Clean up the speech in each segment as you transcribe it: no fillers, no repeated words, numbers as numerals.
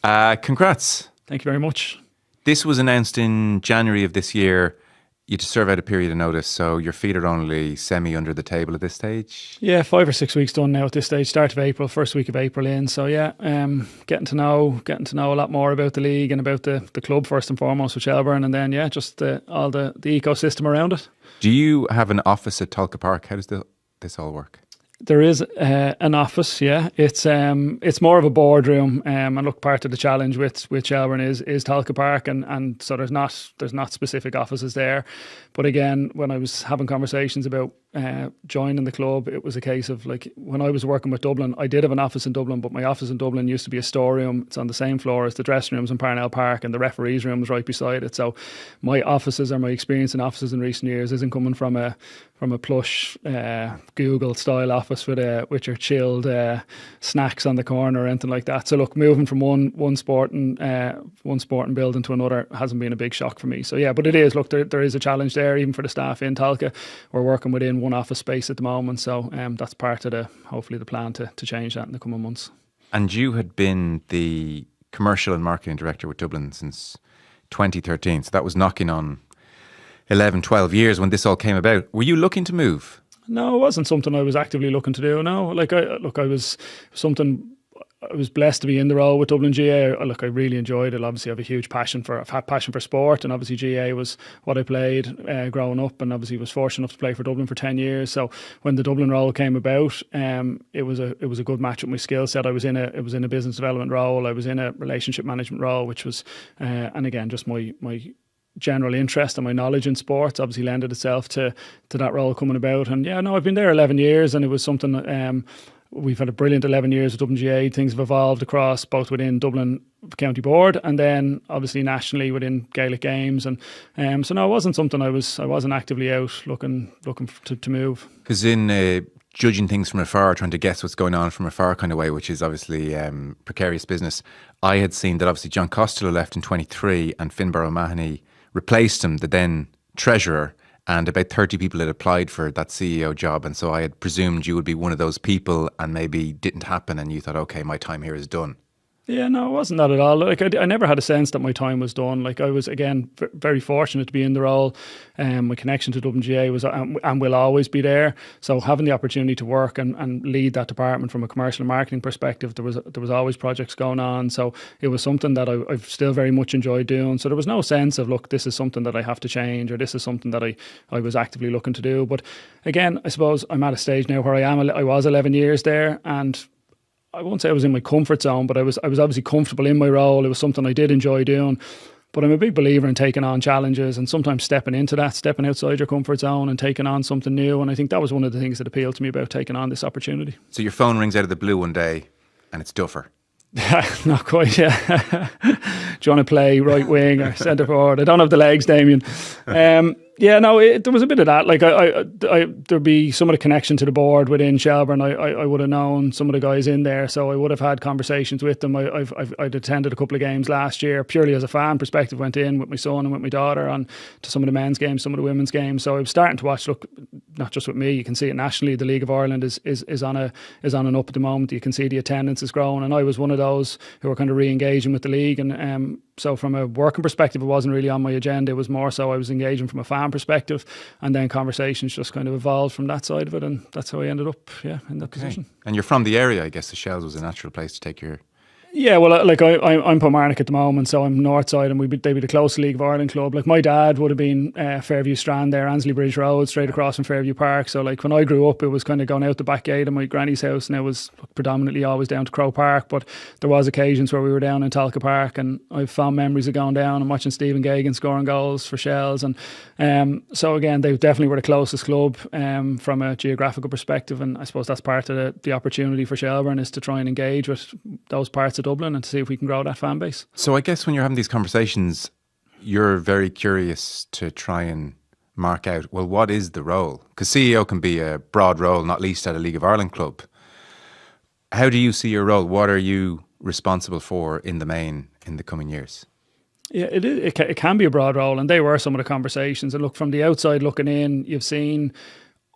Congrats. Thank you very much. This was announced in January of this year. You had to serve out a period of notice, so your feet are only semi under the table at this stage? Yeah, 5 or 6 weeks done now at this stage. Start of April, first week of April in. So yeah, getting to know a lot more about the league and about the club first and foremost with Shelbourne, and then just all the ecosystem around it. Do you have an office at Tolka Park? How does this all work? There is an office, yeah. It's more of a boardroom, and look, part of the challenge with Shelbourne is Tolka Park, and so there's not specific offices there. But again, when I was having conversations about joining the club, it was a case of like when I was working with Dublin, I did have an office in Dublin, but my office in Dublin used to be a storeroom. It's on the same floor as the dressing rooms in Parnell Park, and the referees' room was right beside it. So my offices or my experience in offices in recent years isn't coming from a plush Google style office with your chilled snacks on the corner or anything like that. So look, moving from one sporting building to another hasn't been a big shock for me. So yeah, but it is. Look, there is a challenge there, even for the staff in Tolka. We're working within one office space at the moment, so that's part of hopefully the plan to change that in the coming months. And you had been the commercial and marketing director with Dublin since 2013, so that was knocking on 11, 12 years when this all came about. Were you looking to move? No, it wasn't something I was actively looking to do. No, I was blessed to be in the role with Dublin GAA. Look, I really enjoyed it. Obviously, I have a huge passion for sport, and obviously GAA was what I played growing up, and obviously was fortunate enough to play for Dublin for 10 years. So when the Dublin role came about, it was a good match with my skill set. It was in a business development role. I was in a relationship management role, which was, and again, just my general interest and my knowledge in sports obviously lended itself to that role coming about. And yeah, no, I've been there 11 years, and it was something. We've had a brilliant 11 years with Dublin GAA. Things have evolved across both within Dublin County Board and then obviously nationally within Gaelic Games. And so no, it wasn't something I wasn't actively out looking to move. Because in judging things from afar, trying to guess what's going on from afar kind of way, which is obviously precarious business, I had seen that obviously John Costello left in 23 and Finbar O'Mahony replaced him, the then treasurer, and about 30 people had applied for that CEO job, and so I had presumed you would be one of those people, and maybe didn't happen, and you thought, okay, my time here is done. Yeah, no, it wasn't that at all. Like I never had a sense that my time was done. Like I was, again, very fortunate to be in the role. My connection to Dublin GAA was and will always be there. So having the opportunity to work and lead that department from a commercial and marketing perspective, there was always projects going on. So it was something that I've still very much enjoyed doing. So there was no sense of, look, this is something that I have to change, or this is something that I was actively looking to do. But again, I suppose I'm at a stage now where I was 11 years there, and I won't say I was in my comfort zone, but I was obviously comfortable in my role. It was something I did enjoy doing. But I'm a big believer in taking on challenges and sometimes stepping outside your comfort zone and taking on something new. And I think that was one of the things that appealed to me about taking on this opportunity. So your phone rings out of the blue one day and it's Duffer. Not quite, yeah. Do you want to play right wing or centre forward? I don't have the legs, Damien. Yeah, no, there was a bit of that. Like there'd be some of the connection to the board within Shelbourne. I would have known some of the guys in there, so I would have had conversations with them. I'd attended a couple of games last year, purely as a fan perspective. Went in with my son and with my daughter on to some of the men's games, some of the women's games. So I was starting to watch. Look, not just with me, you can see it nationally. The League of Ireland is on an up at the moment. You can see the attendance is growing, and I was one of those who were kind of re-engaging with the league. And so from a working perspective, it wasn't really on my agenda. It was more so I was engaging from a fan perspective, and then conversations just kind of evolved from that side of it, and that's how I ended up in that position. And you're from the area, I guess the Shells was a natural place to take your... Yeah, well, like I'm Kilmarnock at the moment, so I'm north side, and they'd be the closest League of Ireland club. Like my dad would have been Fairview Strand there, Ansley Bridge Road, straight across from Fairview Park. So like when I grew up, it was kind of going out the back gate of my granny's house, and it was predominantly always down to Crow Park. But there was occasions where we were down in Tolka Park, and I've fond memories of going down and watching Stephen Gagan scoring goals for Shells. And so again, they definitely were the closest club from a geographical perspective, and I suppose that's part of the opportunity for Shelbourne, is to try and engage with those parts of Dublin and to see if we can grow that fan base. So I guess when you're having these conversations, you're very curious to try and mark out, well, what is the role? Because CEO can be a broad role, not least at a League of Ireland club. How do you see your role? What are you responsible for in the main in the coming years? Yeah, it can be a broad role, and they were some of the conversations. And look, from the outside looking in, you've seen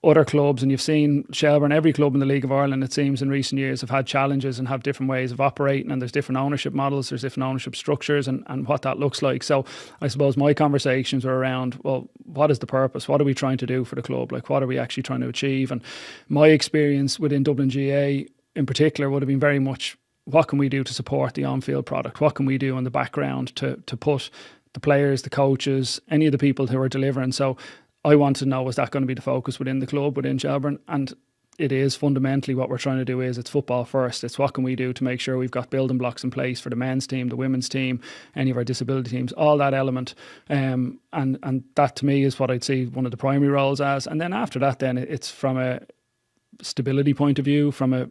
other clubs, and you've seen Shelbourne, every club in the League of Ireland, it seems, in recent years have had challenges and have different ways of operating, and there's different ownership models, there's different ownership structures, and what that looks like. So I suppose my conversations are around, well, what is the purpose? What are we trying to do for the club? Like, what are we actually trying to achieve? And my experience within Dublin GAA in particular would have been very much, what can we do to support the on-field product? What can we do in the background to put the players, the coaches, any of the people who are delivering? So I want to know, is that going to be the focus within the club, within Shelbourne? And it is fundamentally what we're trying to do is it's football first. It's what can we do to make sure we've got building blocks in place for the men's team, the women's team, any of our disability teams, all that element. And that to me is what I'd see one of the primary roles as. And then after that, then it's from a stability point of view, from a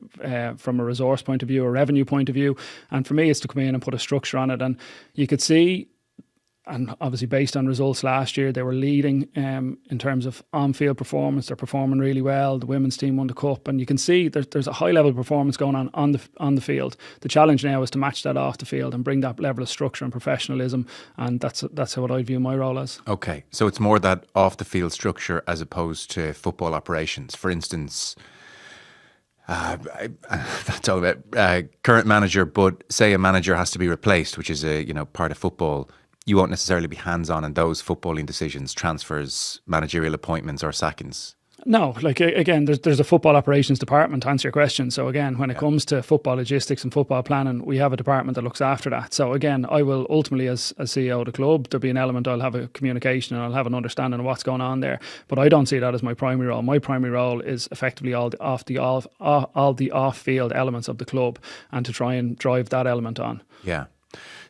resource point of view, a revenue point of view. And for me, it's to come in and put a structure on it. And you could see, and obviously based on results last year, they were leading in terms of on-field performance. They're performing really well. The women's team won the cup, and you can see there's a high level of performance going on the field. The challenge now is to match that off the field and bring that level of structure and professionalism, and that's what I view my role as. Okay, so it's more that off the field structure as opposed to football operations. For instance, that's all about current manager, but say a manager has to be replaced, which is a part of football. You won't necessarily be hands-on in those footballing decisions, transfers, managerial appointments or sackings. No, like again, there's a football operations department, to answer your question. So again, when it comes to football logistics and football planning, we have a department that looks after that. So again, I will ultimately, as CEO of the club, there'll be an element, I'll have a communication and I'll have an understanding of what's going on there. But I don't see that as my primary role. My primary role is effectively all the off-field elements of the club, and to try and drive that element on. Yeah.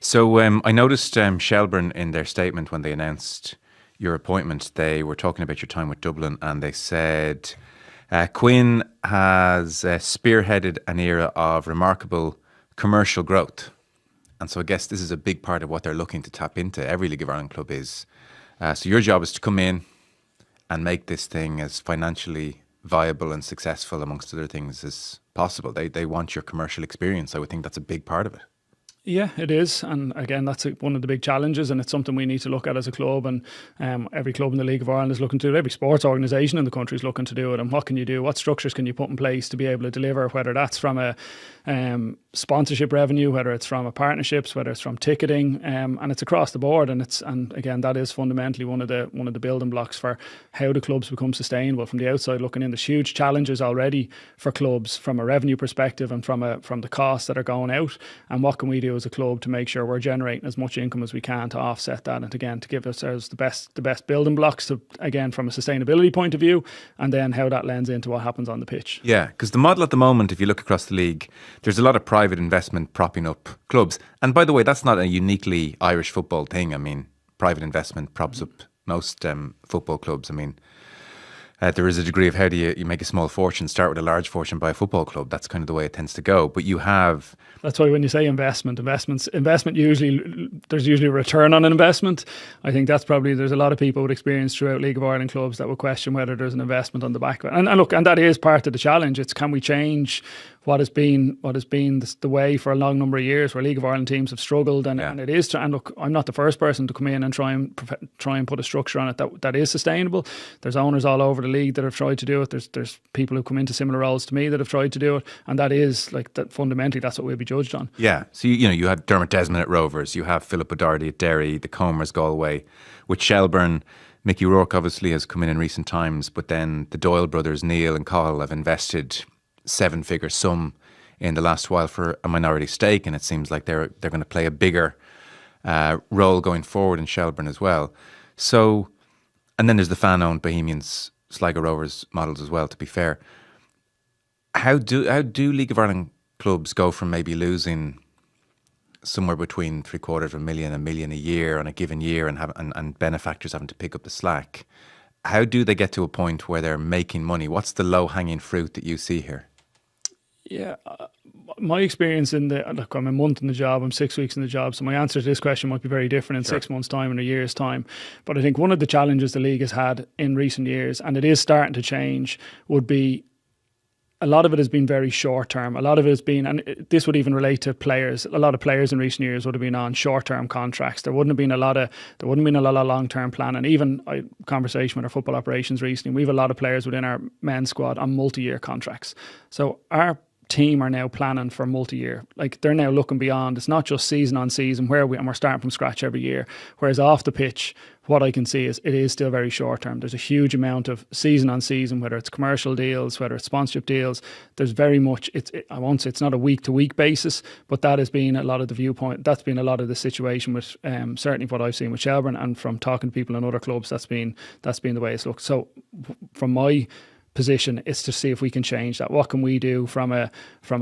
So I noticed Shelbourne in their statement when they announced your appointment, they were talking about your time with Dublin, and they said Quinn has spearheaded an era of remarkable commercial growth. And so I guess this is a big part of what they're looking to tap into. Every League of Ireland club is. So your job is to come in and make this thing as financially viable and successful, amongst other things, as possible. They want your commercial experience. I would think that's a big part of it. Yeah, it is. And again, that's one of the big challenges, and it's something we need to look at as a club. And every club in the League of Ireland is looking to do it. Every sports organisation in the country is looking to do it. And what can you do? What structures can you put in place to be able to deliver, whether that's from a sponsorship revenue, whether it's from a partnerships, whether it's from ticketing, and it's across the board. And again, that is fundamentally one of the building blocks for how the clubs become sustainable. From the outside looking in, there's huge challenges already for clubs from a revenue perspective and from the costs that are going out. And what can we do as a club to make sure we're generating as much income as we can to offset that, and again to give ourselves the best building blocks to, again, from a sustainability point of view, and then how that lends into what happens on the pitch. Yeah, because the model at the moment, if you look across the league, there's a lot of private investment propping up clubs. And by the way, that's not a uniquely Irish football thing. I mean, private investment props up most football clubs. I mean, there is a degree of how do you make a small fortune, start with a large fortune, buy a football club. That's kind of the way it tends to go. But you have... That's why when you say investment usually, there's usually a return on an investment. I think that's probably, there's a lot of people with experience throughout League of Ireland clubs that will question whether there's an investment on the back of it. And look, and that is part of the challenge. It's, can we change what has been the way for a long number of years, where League of Ireland teams have struggled, and it is. And look, I'm not the first person to come in and try and put a structure on it that is sustainable. There's owners all over the league that have tried to do it. There's people who come into similar roles to me that have tried to do it, and that is like that. Fundamentally, that's what we'll be judged on. Yeah. So you had Dermot Desmond at Rovers, you have Philip O'Doherty at Derry, the Comers Galway, with Shelbourne. Mickey Rourke obviously has come in recent times, but then the Doyle brothers, Neil and Cathal, have invested 7-figure sum in the last while for a minority stake, and it seems like they're going to play a bigger role going forward in Shelbourne as well. So, and then there's the fan-owned Bohemians, Sligo Rovers models as well, to be fair. How do League of Ireland clubs go from maybe losing somewhere between $750,000 and $1 million a year on a given year, and benefactors having to pick up the slack? How do they get to a point where they're making money? What's the low-hanging fruit that you see here? Yeah, my experience look, I'm a month in the job, I'm 6 weeks in the job, so my answer to this question might be very different in 6 months' time and a year's time. But I think one of the challenges the league has had in recent years, and it is starting to change, would be a lot of it has been very short term. A lot of it has been, and this would even relate to players. A lot of players in recent years would have been on short term contracts. There wouldn't have been a lot of long term planning. Even conversation with our football operations recently, we have a lot of players within our men's squad on multi-year contracts. So our team are now planning for multi-year. Like, they're now looking beyond. It's not just season on season and we're starting from scratch every year. Whereas off the pitch, what I can see is it is still very short term. There's a huge amount of season on season, whether it's commercial deals, whether it's sponsorship deals. There's very much, I won't say it's not a week to week basis, but that has been a lot of the viewpoint. That's been a lot of the situation with certainly what I've seen with Shelbourne, and from talking to people in other clubs, that's been the way it's looked. So from my position is to see if we can change that. What can we do from a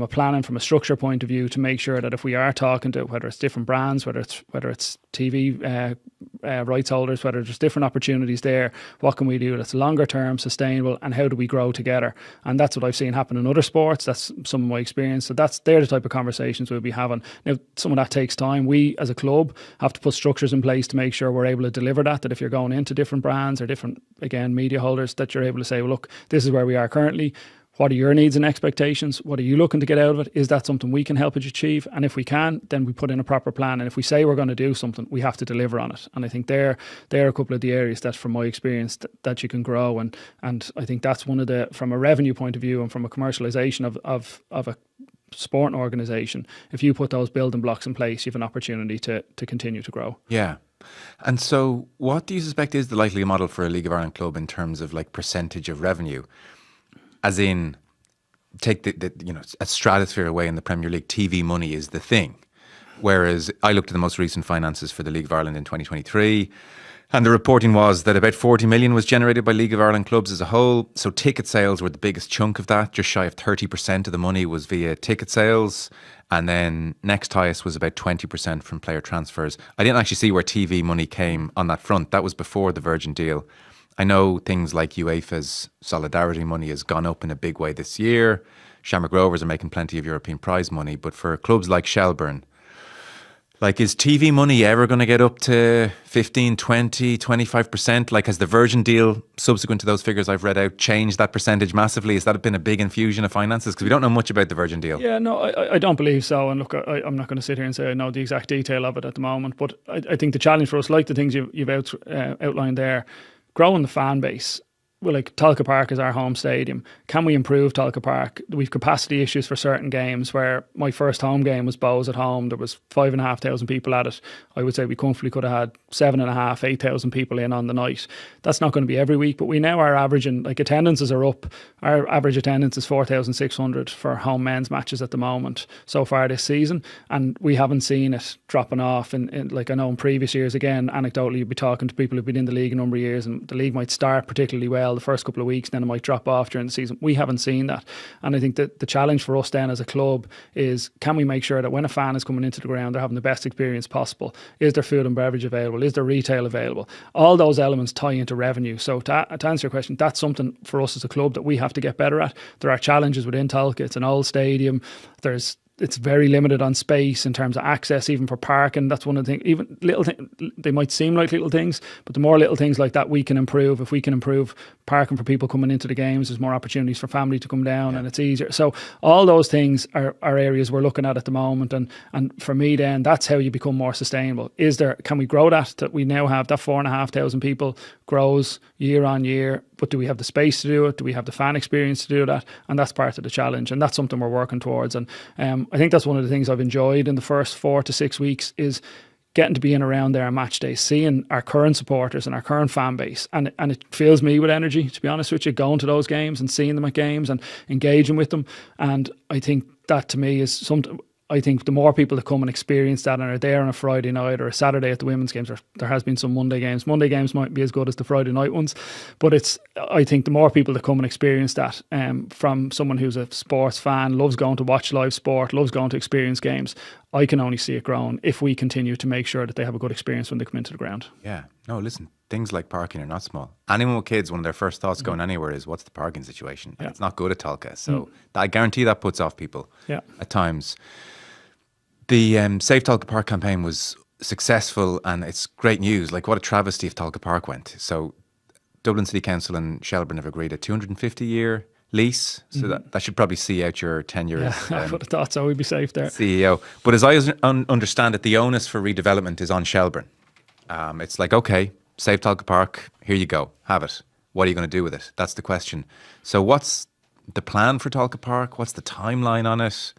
planning, from a structure point of view, to make sure that if we are talking to, whether it's different brands, whether it's TV rights holders, whether there's different opportunities there, what can we do that's longer term, sustainable, and how do we grow together? And that's what I've seen happen in other sports. That's some of my experience. So they're the type of conversations we'll be having. Now, some of that takes time. We as a club have to put structures in place to make sure we're able to deliver that if you're going into different brands or different, again, media holders, that you're able to say, well, look, this is where we are currently. What are your needs and expectations? What are you looking to get out of it? Is that something we can help you achieve? And if we can, then we put in a proper plan. And if we say we're going to do something, we have to deliver on it. And I think they're a couple of the areas that, from my experience, that you can grow. And I think that's one of the, from a revenue point of view and from a commercialisation of a sporting organisation, if you put those building blocks in place, you have an opportunity to continue to grow. Yeah. And so what do you suspect is the likely model for a League of Ireland club in terms of like percentage of revenue? As in, take a stratosphere away in the Premier League, TV money is the thing. Whereas I looked at the most recent finances for the League of Ireland in 2023, and the reporting was that about 40 million was generated by League of Ireland clubs as a whole. So ticket sales were the biggest chunk of that. Just shy of 30% of the money was via ticket sales. And then next highest was about 20% from player transfers. I didn't actually see where TV money came on that front. That was before the Virgin deal. I know things like UEFA's solidarity money has gone up in a big way this year. Shamrock Rovers are making plenty of European prize money. But for clubs like Shelbourne, like, is TV money ever going to get up to 15, 20, 25%? Like, has the Virgin deal, subsequent to those figures I've read out, changed that percentage massively? Has that been a big infusion of finances? Because we don't know much about the Virgin deal. Yeah, no, I don't believe so. And look, I'm not going to sit here and say I know the exact detail of it at the moment. But I think the challenge for us, like the things you've outlined there, growing the fan base. Well, like, Tolka Park is our home stadium. Can we improve Tolka Park? We've capacity issues for certain games. Where my first home game was Bows at home, there was 5,500 people at it. I would say we comfortably could have had 7,500, 8,000 people in on the night. That's not going to be every week, but we now are averaging, like, attendances are up. Our average attendance is 4,600 for home men's matches at the moment so far this season, and we haven't seen it dropping off. In like, I know in previous years, again, anecdotally, you'd be talking to people who've been in the league a number of years, and the league might start particularly well the first couple of weeks, then it might drop off during the season. We haven't seen that. And I think that the challenge for us then as a club is, can we make sure that when a fan is coming into the ground, they're having the best experience possible? Is there food and beverage available? Is there retail available? All those elements tie into revenue. So to answer your question, that's something for us as a club that we have to get better at. There are challenges within Tolka. It's an old stadium. It's very limited on space in terms of access, even for parking. That's one of the things. Even little things, they might seem like little things, but the more little things like that we can improve. If we can improve parking for people coming into the games, there's more opportunities for family to come down, and it's easier. So all those things are areas we're looking at the moment. And for me, then, that's how you become more sustainable. Can we grow that we now have that 4,500 people grows year on year? But do we have the space to do it? Do we have the fan experience to do that? And that's part of the challenge, and that's something we're working towards. And I think that's one of the things I've enjoyed in the first 4 to 6 weeks is getting to be in around there on match day, seeing our current supporters and our current fan base. And it fills me with energy, to be honest with you, going to those games and seeing them at games and engaging with them. And I think that, to me, is something. I think the more people that come and experience that and are there on a Friday night or a Saturday at the women's games, or there has been some Monday games. Monday games might be as good as the Friday night ones, but I think the more people that come and experience that, from someone who's a sports fan, loves going to watch live sport, loves going to experience games, I can only see it growing if we continue to make sure that they have a good experience when they come into the ground. Yeah. No, listen, things like parking are not small. Anyone with kids, one of their first thoughts going anywhere is, what's the parking situation? And it's not good at Tolka. So I guarantee that puts off people at times. The Save Tolka Park campaign was successful, and it's great news. Like, what a travesty if Tolka Park went. So Dublin City Council and Shelbourne have agreed a 250-year lease, so that should probably see out your tenure Yeah, as I would have thought so. We'd be safe there. CEO. But as I understand it, the onus for redevelopment is on Shelbourne. It's like, okay, save Tolka Park, here you go, have it. What are you going to do with it? That's the question. So what's the plan for Tolka Park? What's the timeline on it?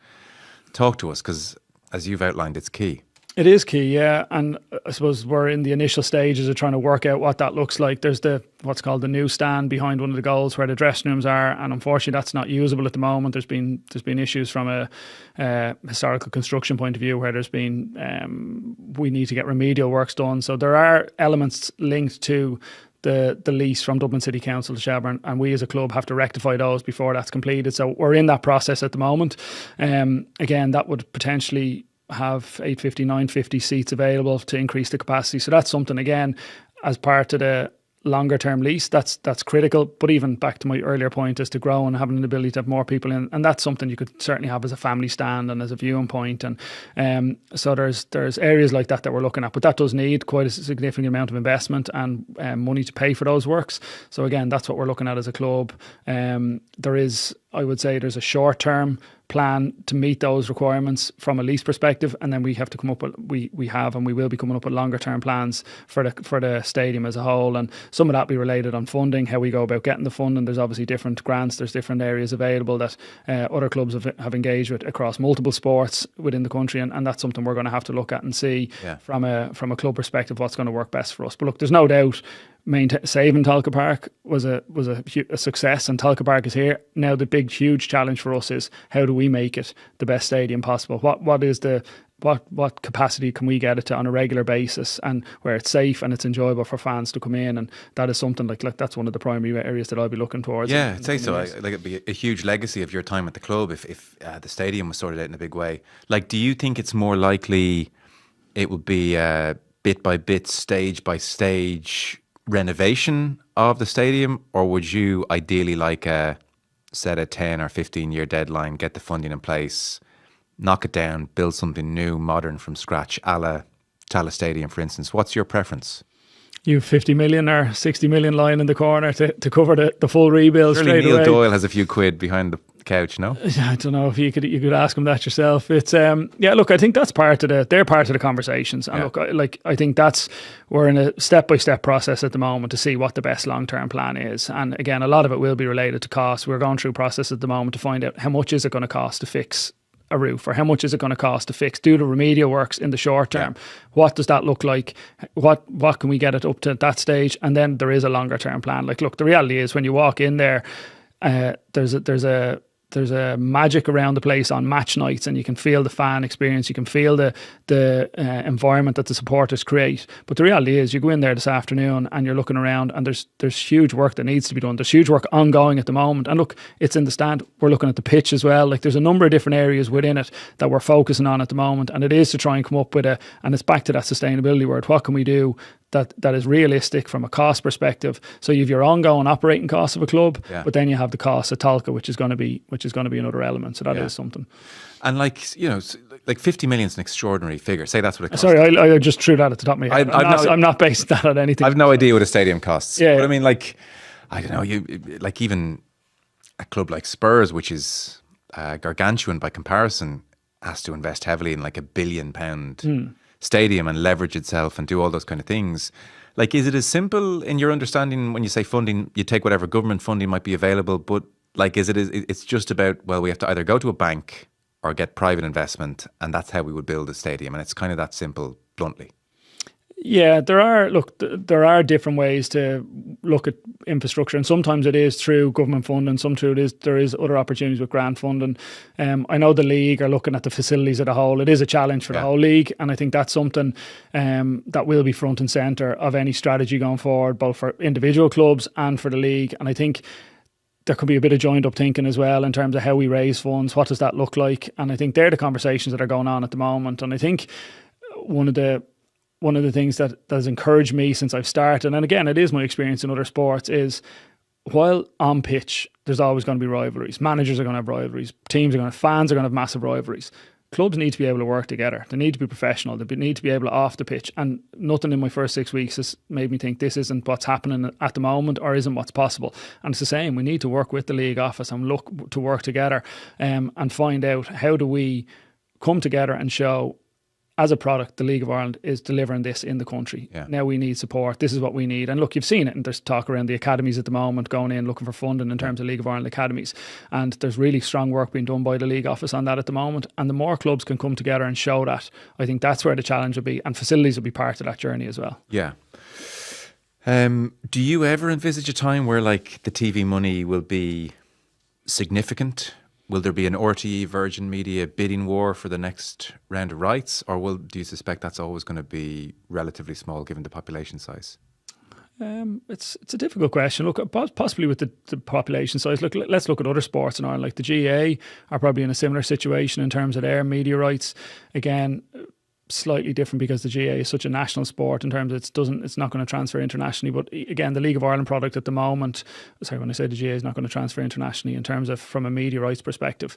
Talk to us, because as you've outlined, it's key. It is key, yeah. And I suppose we're in the initial stages of trying to work out what that looks like. There's what's called the new stand behind one of the goals where the dressing rooms are, and unfortunately that's not usable at the moment. There's been issues from a historical construction point of view where there's been we need to get remedial works done. So there are elements linked to the lease from Dublin City Council to Shelbourne, and we as a club have to rectify those before that's completed. So we're in that process at the moment. Again, that would potentially have 850, 950 seats available to increase the capacity. So that's something, again, as part of the longer term lease, that's critical. But even back to my earlier point, is to grow and having an ability to have more people in, and that's something you could certainly have as a family stand and as a viewing point. And so there's areas like that we're looking at, but that does need quite a significant amount of investment and money to pay for those works. So again, that's what we're looking at as a club. There is, I would say, there's a short term plan to meet those requirements from a lease perspective, and then we have to come up with we will be coming up with longer term plans for the stadium as a whole, and some of that be related on funding, how we go about getting the funding. There's obviously different grants, there's different areas available that other clubs have engaged with across multiple sports within the country, and that's something we're going to have to look at and see from a club perspective what's going to work best for us. But look, there's no doubt saving Tolka Park was a success, and Tolka Park is here now. The big huge challenge for us is how do we make it the best stadium possible? What capacity can we get it to on a regular basis, and where it's safe and it's enjoyable for fans to come in? And that is something like that's one of the primary areas that I'll be looking towards. Yeah, I'd say so. Like, it'd be a huge legacy of your time at the club if the stadium was sorted out in a big way. Like, do you think it's more likely it would be bit by bit, stage by stage renovation of the stadium, or would you ideally like set a 10 or 15 year deadline, get the funding in place, knock it down, build something new, modern from scratch, a la Tallaght Stadium, for instance? What's your preference? You 50 million or 60 million lying in the corner to cover the full rebuild. Surely straight Neil away. Doyle has a few quid behind the couch, no? I don't know if you could ask him that yourself. It's look, I think that's they're part of the conversations, and look, I think we're in a step-by-step process at the moment to see what the best long-term plan is. And again, a lot of it will be related to cost. We're going through a process at the moment to find out how much is it going to cost to fix a roof, or how much is it going to cost to do the remedial works in the short term. What does that look like? What can we get it up to that stage? And then there is a longer term plan. Like, look, the reality is when you walk in there, there's a magic around the place on match nights, and you can feel the fan experience, you can feel the environment that the supporters create. But the reality is you go in there this afternoon and you're looking around, and there's huge work that needs to be done. There's huge work ongoing at the moment, and look, it's in the stand. We're looking at the pitch as well. Like, there's a number of different areas within it that we're focusing on at the moment, and it is to try and come up with and it's back to that sustainability word. What can we do that is realistic from a cost perspective? So you have your ongoing operating costs of a club, but then you have the cost of Tolka, which is going to be another element. So that is something. And like 50 million is an extraordinary figure. Say that's what it costs. Sorry, I just threw that at the top of my head. I'm not basing that on anything. I've no idea what a stadium costs. Yeah, but I mean, like, I don't know. Even a club like Spurs, which is gargantuan by comparison, has to invest heavily in like £1 billion stadium and leverage itself and do all those kind of things. Like, is it as simple in your understanding when you say funding, you take whatever government funding might be available, but like, it's just about, well, we have to either go to a bank or get private investment, and that's how we would build a stadium, and it's kind of that simple, bluntly. Yeah, there are different ways to look at infrastructure, and sometimes it is through government funding, there is other opportunities with grant funding. I know the league are looking at the facilities as a whole. It is a challenge for the whole league, and I think that's something that will be front and centre of any strategy going forward, both for individual clubs and for the league. And I think there could be a bit of joined up thinking as well in terms of how we raise funds. What does that look like? And I think they're the conversations that are going on at the moment. And I think one of the things that has encouraged me since I've started, and again, it is my experience in other sports, is while on pitch, there's always going to be rivalries. Managers are going to have rivalries. Fans are going to have massive rivalries. clubs need to be able to work together. They need to be professional. They need to be able to off the pitch. And nothing in my first 6 weeks has made me think this isn't what's happening at the moment or isn't what's possible. And it's the same. We need to work with the league office and look to work together and find out how do we come together and show, as a product, the League of Ireland is delivering this in the country. Yeah. Now we need support. This is what we need. And look, you've seen it. And there's talk around the academies at the moment, going in looking for funding in terms of League of Ireland academies. And there's really strong work being done by the league office on that at the moment. And the more clubs can come together and show that, I think that's where the challenge will be. And facilities will be part of that journey as well. Yeah. Do you ever envisage a time where like the TV money will be significant? Will there be an RTE Virgin Media bidding war for the next round of rights, or do you suspect that's always going to be relatively small given the population size? It's a difficult question. Look, possibly with the population size. Look, let's look at other sports in Ireland. Like the GAA are probably in a similar situation in terms of their media rights. Again, slightly different because the GAA is such a national sport in terms of it's not going to transfer internationally. But again, the League of Ireland product at the moment, sorry, when I say the GAA is not going to transfer internationally in terms of from a media rights perspective.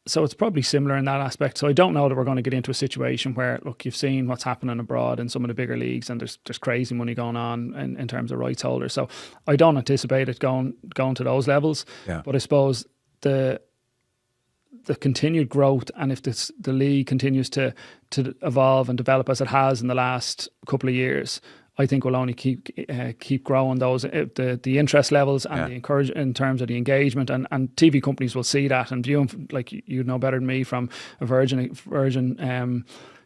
So it's probably similar in that aspect. So I don't know that we're going to get into a situation where, look, you've seen what's happening abroad in some of the bigger leagues, and there's crazy money going on in terms of rights holders. So I don't anticipate it going to those levels. Yeah. But I suppose the continued growth, and if the league continues to evolve and develop as it has in the last couple of years, I think we'll only keep growing those the interest levels and the encourage in terms of the engagement, and TV companies will see that and view them, like you know better than me from a Virgin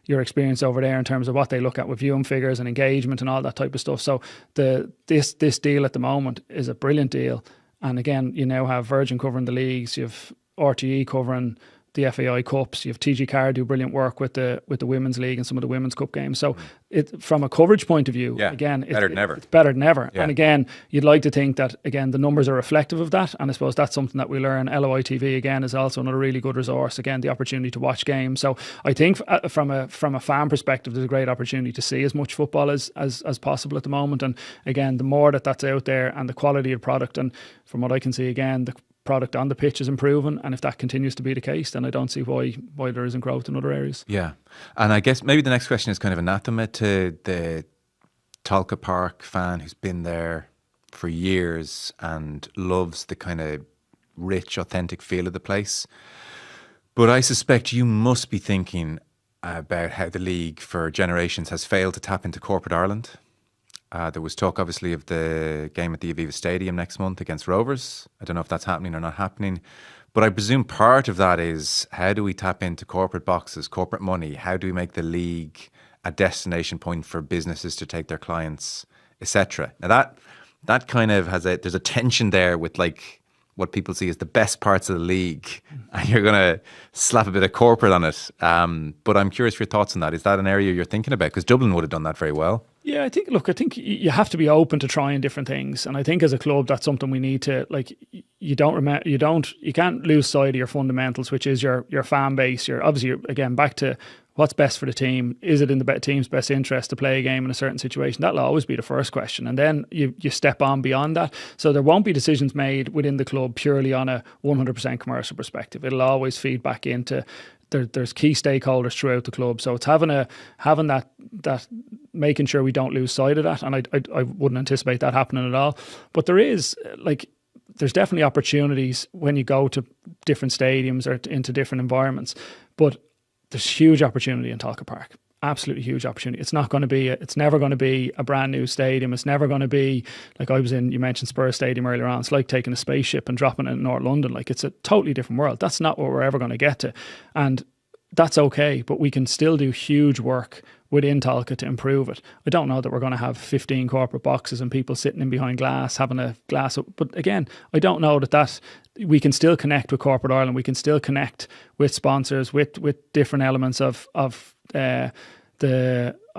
your experience over there in terms of what they look at with viewing figures and engagement and all that type of stuff. So this deal at the moment is a brilliant deal, and again, you now have Virgin covering the leagues, you have RTE covering the FAI Cups, you have TG Car do brilliant work with the Women's League and some of the Women's Cup games. So from a coverage point of view, again, better than ever. It's better than ever. Yeah. And again, you'd like to think that, again, the numbers are reflective of that. And I suppose that's something that we learn. LOI TV, again, is also another really good resource. Again, the opportunity to watch games. So I think from a fan perspective, there's a great opportunity to see as much football as possible at the moment. And again, the more that's out there and the quality of product, and from what I can see, again, the product on the pitch is improving, and if that continues to be the case, then I don't see why there isn't growth in other areas. Yeah, and I guess maybe the next question is kind of anathema to the Tolka Park fan who's been there for years and loves the kind of rich, authentic feel of the place. But I suspect you must be thinking about how the league for generations has failed to tap into corporate Ireland. There was talk, obviously, of the game at the Aviva Stadium next month against Rovers. I don't know if that's happening or not happening. But I presume part of that is, how do we tap into corporate boxes, corporate money? How do we make the league a destination point for businesses to take their clients, etc.? Now that kind of there's a tension there with like what people see as the best parts of the league, and you're going to slap a bit of corporate on it. But I'm curious for your thoughts on that. Is that an area you're thinking about? Because Dublin would have done that very well. Yeah, I think you have to be open to trying different things, and I think as a club that's something we need to, like, you can't lose sight of your fundamentals, which is your fan base. You're again back to what's best for the team. Is it in the team's best interest to play a game in a certain situation? That'll always be the first question, and then you step on beyond that. So there won't be decisions made within the club purely on a 100% commercial perspective. It'll always feed back into there's key stakeholders throughout the club. So it's having that making sure we don't lose sight of that, and I wouldn't anticipate that happening at all. But there's definitely opportunities when you go to different stadiums or into different environments. But there's huge opportunity in Tolka Park. Absolutely huge opportunity. It's never going to be a brand new stadium. It's never going to be like you mentioned Spurs Stadium earlier on. It's like taking a spaceship and dropping it in North London. Like, it's a totally different world. That's not what we're ever going to get to. And that's okay, but we can still do huge work within Tolka to improve it. I don't know that we're going to have 15 corporate boxes and people sitting in behind glass having a glass. But again, I don't know that we can still connect with corporate Ireland. We can still connect with sponsors, with different elements of I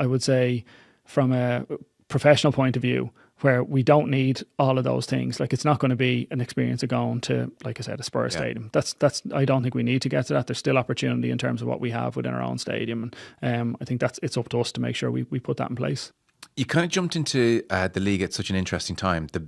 would say, from a professional point of view, where we don't need all of those things. Like, it's not going to be an experience of going to, like I said, a Spurs stadium. That's. I don't think we need to get to that. There's still opportunity in terms of what we have within our own stadium, and I think it's up to us to make sure we put that in place. You kind of jumped into the league at such an interesting time. The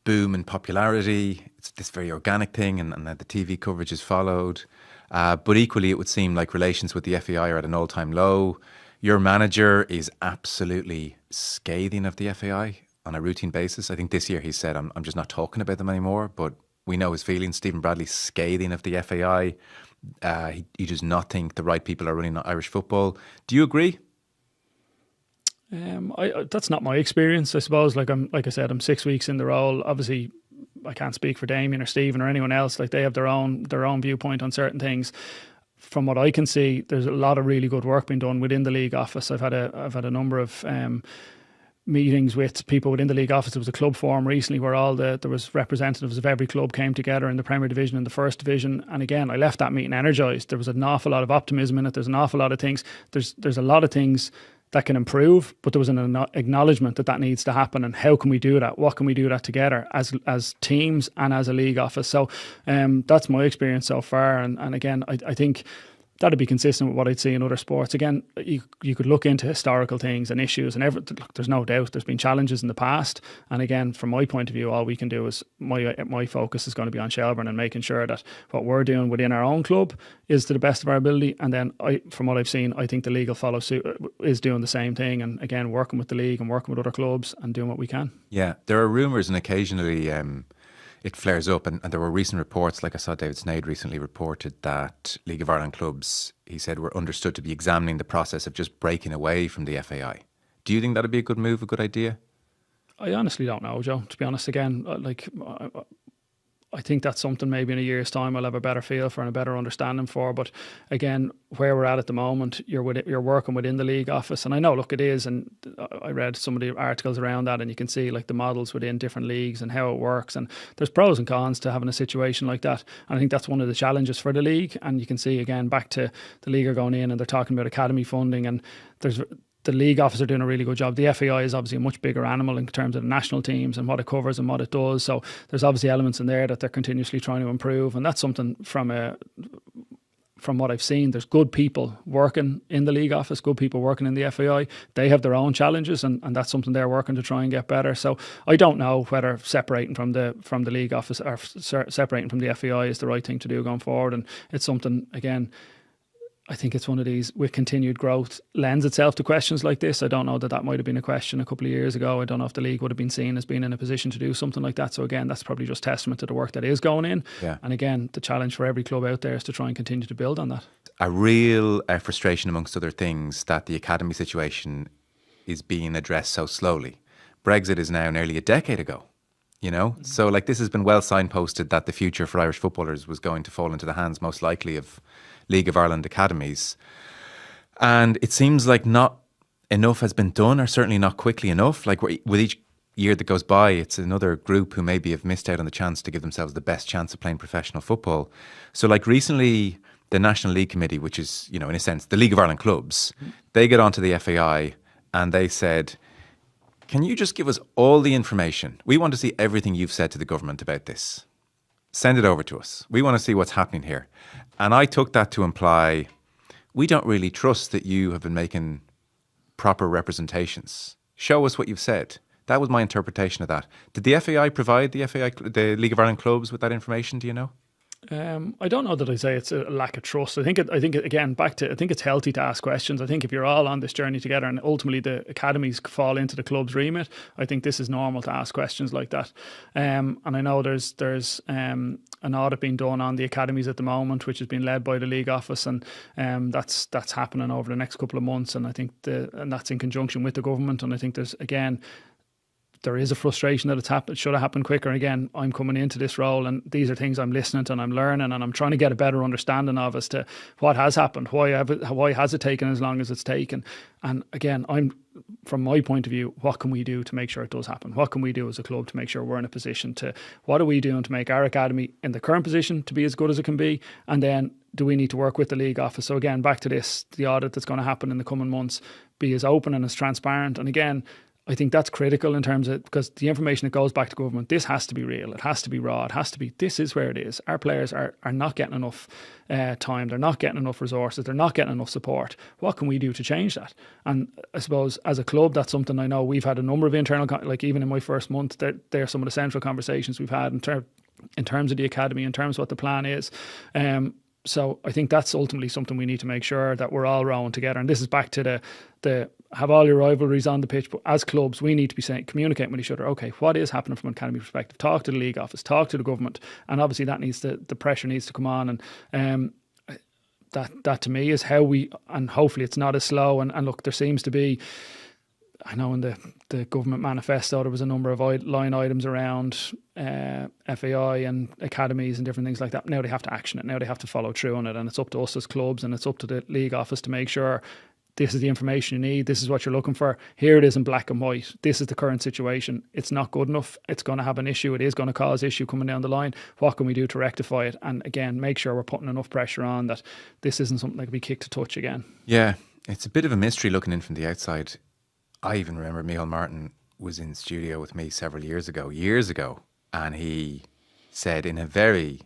boom in popularity, it's this very organic thing, and the TV coverage is followed. But equally, it would seem like relations with the FAI are at an all-time low. Your manager is absolutely scathing of the FAI on a routine basis. I think this year he said, I'm just not talking about them anymore, but we know his feelings. Stephen Bradley's scathing of the FAI. He does not think the right people are running Irish football. Do you agree? That's not my experience, I suppose. Like I said, I'm 6 weeks in the role. Obviously, I can't speak for Damien or Stephen or anyone else. Like, they have their own viewpoint on certain things. From what I can see, there's a lot of really good work being done within the league office. I've had a number of meetings with people within the league office. There was a club forum recently where there was representatives of every club came together in the Premier Division and the First Division. And again, I left that meeting energised. There was an awful lot of optimism in it. There's an awful lot of things. There's a lot of things that can improve, but there was an acknowledgement that needs to happen. And how can we do that? What can we do that together as teams and as a league office? So that's my experience so far. And again, I think that'd be consistent with what I'd see in other sports. Again, you could look into historical things and issues, and look, there's no doubt there's been challenges in the past. And again, from my point of view, all we can do is my focus is going to be on Shelbourne and making sure that what we're doing within our own club is to the best of our ability. And then from what I've seen, I think the league will follow suit, is doing the same thing. And again, working with the league and working with other clubs and doing what we can. Yeah, there are rumours, and occasionally it flares up, and there were recent reports, like I saw David Snade recently reported that League of Ireland clubs, he said, were understood to be examining the process of just breaking away from the FAI. Do you think that would be a good move, a good idea? I honestly don't know, Joe, to be honest. Again, I think that's something maybe in a year's time I'll have a better feel for and a better understanding for. But again, where we're at the moment, you're working within the league office. And I know, look, it is, and I read some of the articles around that, and you can see like the models within different leagues and how it works. And there's pros and cons to having a situation like that. And I think that's one of the challenges for the league. And you can see, again, back to the league are going in and they're talking about academy funding, and the league office are doing a really good job. The FAI is obviously a much bigger animal in terms of the national teams and what it covers and what it does. So there's obviously elements in there that they're continuously trying to improve. And that's something from what I've seen, there's good people working in the league office, good people working in the FAI. They have their own challenges, and that's something they're working to try and get better. So I don't know whether separating from the league office or separating from the FAI is the right thing to do going forward. And it's something, again, I think it's one of these, with continued growth, lends itself to questions like this. I don't know that might have been a question a couple of years ago. I don't know if the league would have been seen as being in a position to do something like that. So again, that's probably just testament to the work that is going in. Yeah. And again, the challenge for every club out there is to try and continue to build on that. A real frustration, amongst other things, that the academy situation is being addressed so slowly. Brexit is now nearly a decade ago. You know, so like this has been well signposted that the future for Irish footballers was going to fall into the hands, most likely, of League of Ireland academies. And it seems like not enough has been done, or certainly not quickly enough. Like with each year that goes by, it's another group who maybe have missed out on the chance to give themselves the best chance of playing professional football. So like recently, the National League Committee, which is, you know, in a sense, the League of Ireland clubs, they get onto the FAI and they said, can you just give us all the information? We want to see everything you've said to the government about this. Send it over to us. We want to see what's happening here. And I took that to imply, we don't really trust that you have been making proper representations. Show us what you've said. That was my interpretation of that. Did the FAI provide the League of Ireland clubs with that information? Do you know? I don't know that I say it's a lack of trust. I think again, I think it's healthy to ask questions. I think if you're all on this journey together and ultimately the academies fall into the club's remit, I think this is normal to ask questions like that. And I know there's an audit being done on the academies at the moment, which is being led by the league office, and that's happening over the next couple of months. And I think that's in conjunction with the government. And I think there is a frustration that it should have happened quicker. Again, I'm coming into this role, and these are things I'm listening to and I'm learning, and I'm trying to get a better understanding of as to what has happened, why has it taken as long as it's taken. And again, from my point of view, what can we do to make sure it does happen? What can we do as a club to make sure we're in a position what are we doing to make our academy in the current position to be as good as it can be? And then do we need to work with the league office? So again, back to this, the audit that's going to happen in the coming months, be as open and as transparent. And again, I think that's critical in terms of, because the information that goes back to government, this has to be real, it has to be raw, it has to be, this is where it is. Our players are not getting enough time, they're not getting enough resources, they're not getting enough support. What can we do to change that? And I suppose as a club, that's something I know we've had a number of internal, like even in my first month, they're some of the central conversations we've had in terms of the academy, in terms of what the plan is. So I think that's ultimately something we need to make sure that we're all rowing together. And this is back to the have all your rivalries on the pitch, but as clubs, we need to be communicating with each other. Okay, what is happening from an academy perspective? Talk to the league office, talk to the government, and obviously the pressure needs to come on. And that to me is how we, and hopefully it's not as slow. And look, there seems to be, I know in the government manifesto there was a number of line items around FAI and academies and different things like that. Now they have to action it. Now they have to follow through on it, and it's up to us as clubs and it's up to the league office to make sure this is the information you need. This is what you're looking for. Here it is in black and white. This is the current situation. It's not good enough. It's going to have an issue. It is going to cause issue coming down the line. What can we do to rectify it? And again, make sure we're putting enough pressure on that this isn't something that can be kicked to touch again. Yeah, it's a bit of a mystery looking in from the outside. I even remember Micheál Martin was in studio with me several years ago, and he said in a very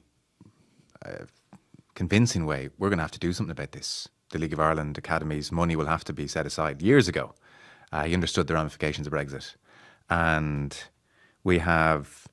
convincing way, we're going to have to do something about this. The League of Ireland academies money will have to be set aside years ago. He understood the ramifications of Brexit. And we have,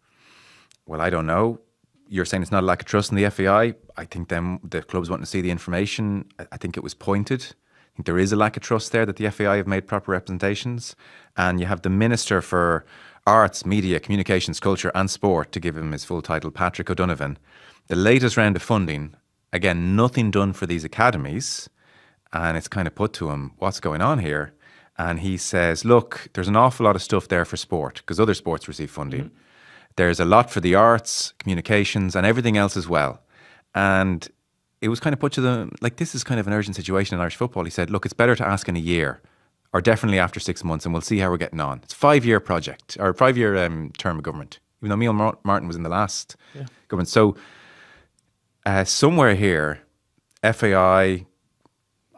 well, I don't know. You're saying it's not a lack of trust in the FAI. I think the clubs want to see the information. I think it was pointed. I think there is a lack of trust there that the FAI have made proper representations. And you have the Minister for Arts, Media, Communications, Culture and Sport, to give him his full title, Patrick O'Donovan. The latest round of funding, again, nothing done for these academies. And it's kind of put to him, what's going on here? And he says, look, there's an awful lot of stuff there for sport, because other sports receive funding. Mm-hmm. There's a lot for the arts, communications, and everything else as well. And it was kind of put to them, like, this is kind of an urgent situation in Irish football. He said, look, it's better to ask in a year, or definitely after 6 months, and we'll see how we're getting on. It's a 5-year project, or a 5-year term of government, even though Micheál Martin was in the last government. So somewhere here, FAI,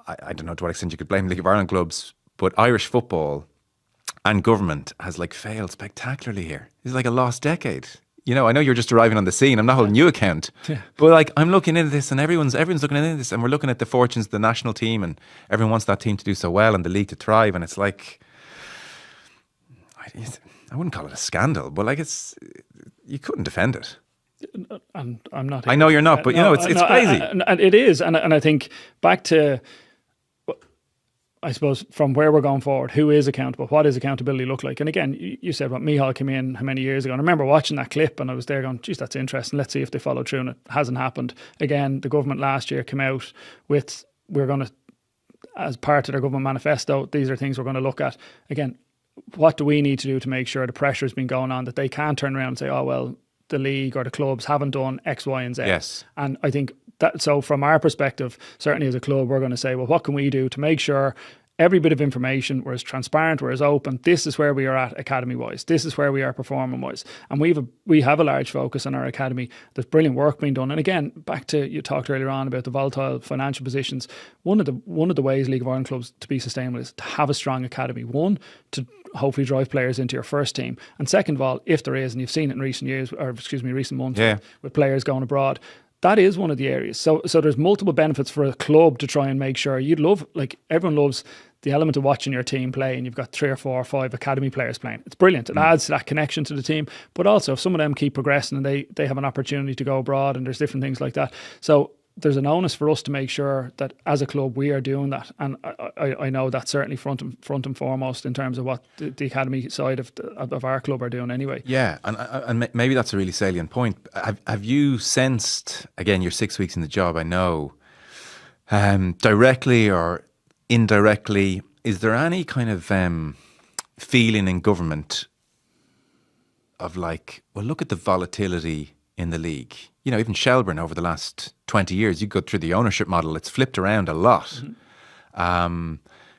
I don't know to what extent you could blame League of Ireland clubs, but Irish football and government has like failed spectacularly here. It's like a lost decade. You know, I know you're just arriving on the scene. I'm not holding you account. Yeah. But like, I'm looking into this and everyone's looking into this, and we're looking at the fortunes of the national team, and everyone wants that team to do so well and the league to thrive. And it's like, I wouldn't call it a scandal, but like you couldn't defend it. And I'm not. I know you're not, but you know, it's crazy. And it is. And I think back to, I suppose, from where we're going forward, who is accountable? What does accountability look like? And again, you said what Micheál came in how many years ago. And I remember watching that clip and I was there going, geez, that's interesting. Let's see if they follow through. And it hasn't happened. Again, the government last year came out with, we're going to, as part of their government manifesto, these are things we're going to look at. Again, what do we need to do to make sure the pressure has been going on, that they can't turn around and say, oh, well, the league or the clubs haven't done X, Y, and Z. Yes. And I think that, so from our perspective, certainly as a club, we're going to say, well, what can we do to make sure every bit of information, we're as transparent, we're as open. This is where we are at academy-wise. This is where we are performing-wise. And we have a large focus on our academy. There's brilliant work being done. And again, back to, you talked earlier on about the volatile financial positions. One of the ways League of Ireland clubs to be sustainable is to have a strong academy. One, to hopefully drive players into your first team. And second of all, if there is, and you've seen it in recent months with players going abroad, that is one of the areas. So there's multiple benefits for a club to try and make sure. You'd love, like, everyone loves the element of watching your team play, and you've got 3 or 4 or 5 academy players playing. It's brilliant. It adds to that connection to the team. But also, if some of them keep progressing and they have an opportunity to go abroad, and there's different things like that. So there's an onus for us to make sure that as a club we are doing that. And I know that's certainly front and foremost in terms of what the academy side of our club are doing anyway. Yeah, and maybe that's a really salient point. Have you sensed, again, you're 6 weeks in the job, I know, directly or indirectly, is there any kind of feeling in government of like, well, look at the volatility in the league? You know, even Shelbourne over the last 20 years, you go through the ownership model, it's flipped around a lot. Mm-hmm.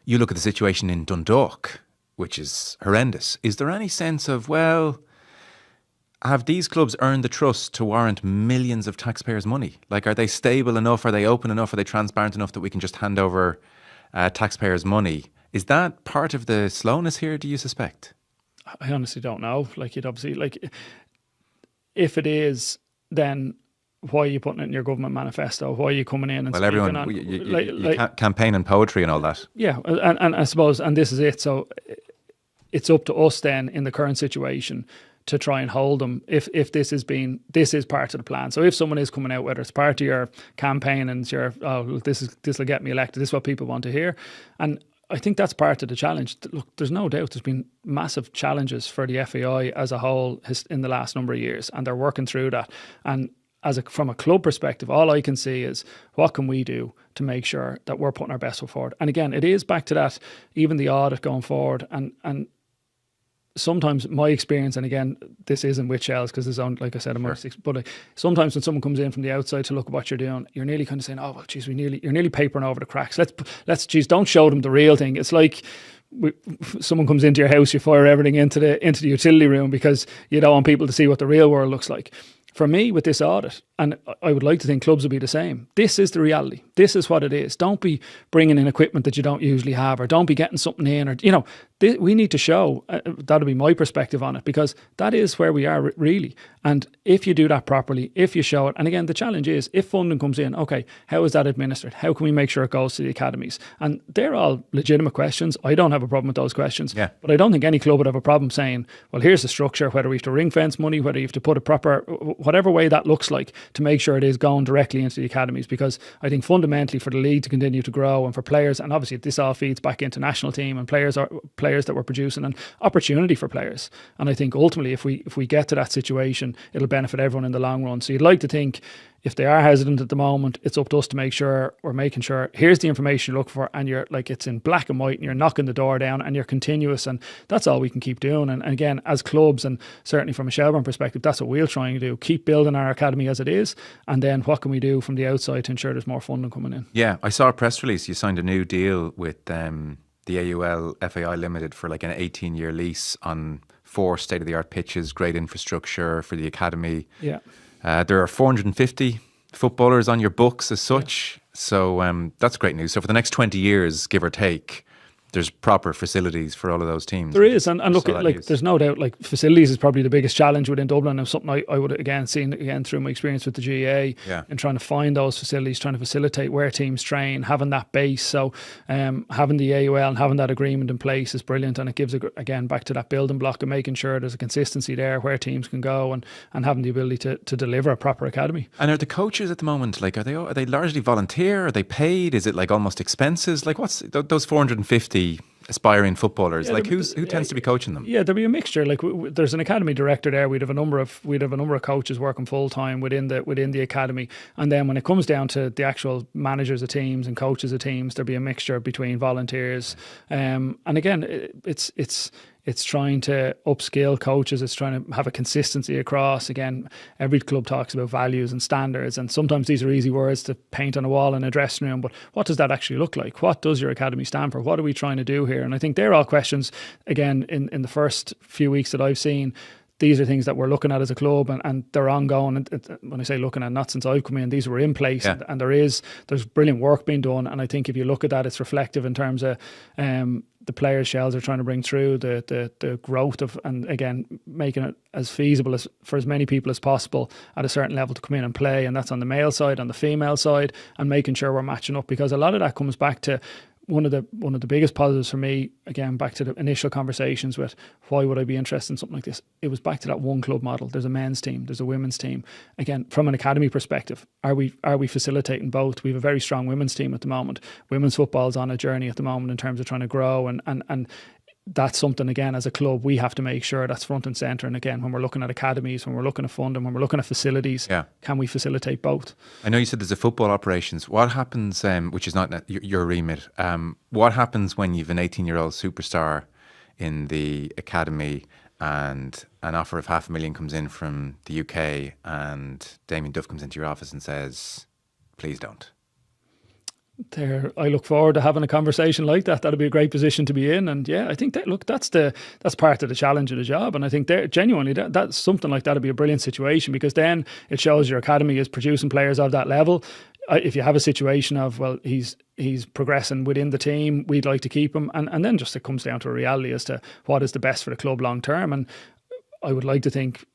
You look at the situation in Dundalk, which is horrendous. Is there any sense of, well, have these clubs earned the trust to warrant millions of taxpayers' money? Like, are they stable enough? Are they open enough? Are they transparent enough that we can just hand over taxpayers' money? Is that part of the slowness here, do you suspect? I honestly don't know. Like, you'd obviously, like, if it is, then why are you putting it in your government manifesto? Why are you coming in and speaking on? You campaign and poetry and all that. Yeah, and I suppose, and this is it. So it's up to us then in the current situation to try and hold them if this is part of the plan. So if someone is coming out, whether it's part of your campaign and your, this will get me elected, this is what people want to hear. And I think that's part of the challenge. Look, there's no doubt there's been massive challenges for the FAI as a whole in the last number of years, and they're working through that. And from a club perspective, all I can see is what can we do to make sure that we're putting our best foot forward. And again, it is back to that, even the audit going forward, and sometimes my experience, and again, this isn't with Shells because there's only, like I said, I'm sure. But sometimes when someone comes in from the outside to look at what you're doing, you're nearly kind of saying, oh, well, geez, you're nearly papering over the cracks. Geez, don't show them the real thing. It's like someone comes into your house, you fire everything into the utility room because you don't want people to see what the real world looks like. For me, with this audit, and I would like to think clubs will be the same, this is the reality. This is what it is. Don't be bringing in equipment that you don't usually have, or don't be getting something in, or, we need to show, that'll be my perspective on it, because that is where we are really. And if you do that properly, if you show it, and again, the challenge is, if funding comes in, okay, how is that administered? How can we make sure it goes to the academies? And they're all legitimate questions. I don't have a problem with those questions. Yeah. But I don't think any club would have a problem saying, well, here's the structure, whether we have to ring fence money, whether you have to put a proper, whatever way that looks like, to make sure it is going directly into the academies. Because I think fundamentally for the league to continue to grow, and for players, and obviously this all feeds back into national team and players that we're producing, and opportunity for players. And I think ultimately if we get to that situation, it'll benefit everyone in the long run. So you'd like to think, if they are hesitant at the moment, it's up to us to make sure we're making sure here's the information you're looking for, and you're like, it's in black and white, and you're knocking the door down, and you're continuous, and that's all we can keep doing. And again, as clubs, and certainly from a Shelbourne perspective, that's what we'll try and do, keep building our academy as it is, and then what can we do from the outside to ensure there's more funding coming in. Yeah, I saw a press release. You signed a new deal with the AUL FAI Limited for like an 18-year lease on 4 state-of-the-art pitches, great infrastructure for the academy. Yeah. There are 450 footballers on your books as such. Yeah. So that's great news. So for the next 20 years, give or take, there's proper facilities for all of those teams. There is, and look, there's no doubt, like, facilities is probably the biggest challenge within Dublin, and something I would again seen through my experience with the GAA, and trying to find those facilities, trying to facilitate where teams train, having that base. So having the AUL and having that agreement in place is brilliant, and it gives, again, back to that building block and making sure there's a consistency there where teams can go, and having the ability to deliver a proper academy. And are the coaches at the moment, like, are they largely volunteer? Are they paid? Is it like almost expenses? Like, what's those 450 aspiring footballers? Like, who tends to be coaching them? Yeah, there'll be a mixture. Like, there's an academy director there. We'd have a number of coaches working full time within the academy, and then when it comes down to the actual managers of teams and coaches of teams, there'll be a mixture between volunteers. And again, it's trying to upskill coaches. It's trying to have a consistency across. Again, every club talks about values and standards, and sometimes these are easy words to paint on a wall in a dressing room, but what does that actually look like? What does your academy stand for? What are we trying to do here? And I think they're all questions, again, in the first few weeks that I've seen. These are things that we're looking at as a club, and they're ongoing. And when I say looking at, not since I've come in, these were in place, and there's brilliant work being done. And I think if you look at that, it's reflective in terms of the players Shells are trying to bring through, the growth of, and again, making it as feasible as for as many people as possible at a certain level to come in and play. And that's on the male side, on the female side, and making sure we're matching up, because a lot of that comes back to one of the biggest positives for me, again, back to the initial conversations with why would I be interested in something like this? It was back to that one club model. There's a men's team, there's a women's team. Again, from an academy perspective, are we facilitating both? We have a very strong women's team at the moment. Women's football is on a journey at the moment in terms of trying to grow, and that's something, again, as a club, we have to make sure that's front and centre. And again, when we're looking at academies, when we're looking at funding, when we're looking at facilities, can we facilitate both? I know you said there's a football operations. What happens, which is not your remit, what happens when you've an 18-year-old superstar in the academy and an offer of $500,000 comes in from the UK and Damian Duff comes into your office and says, please don't? I look forward to having a conversation like that. That'll be a great position to be in. And I think that's part of the challenge of the job. And I think genuinely that's something like that'll be a brilliant situation, because then it shows your academy is producing players of that level. If you have a situation of, well, he's progressing within the team, we'd like to keep him, and then just it comes down to a reality as to what is the best for the club long term. And I would like to think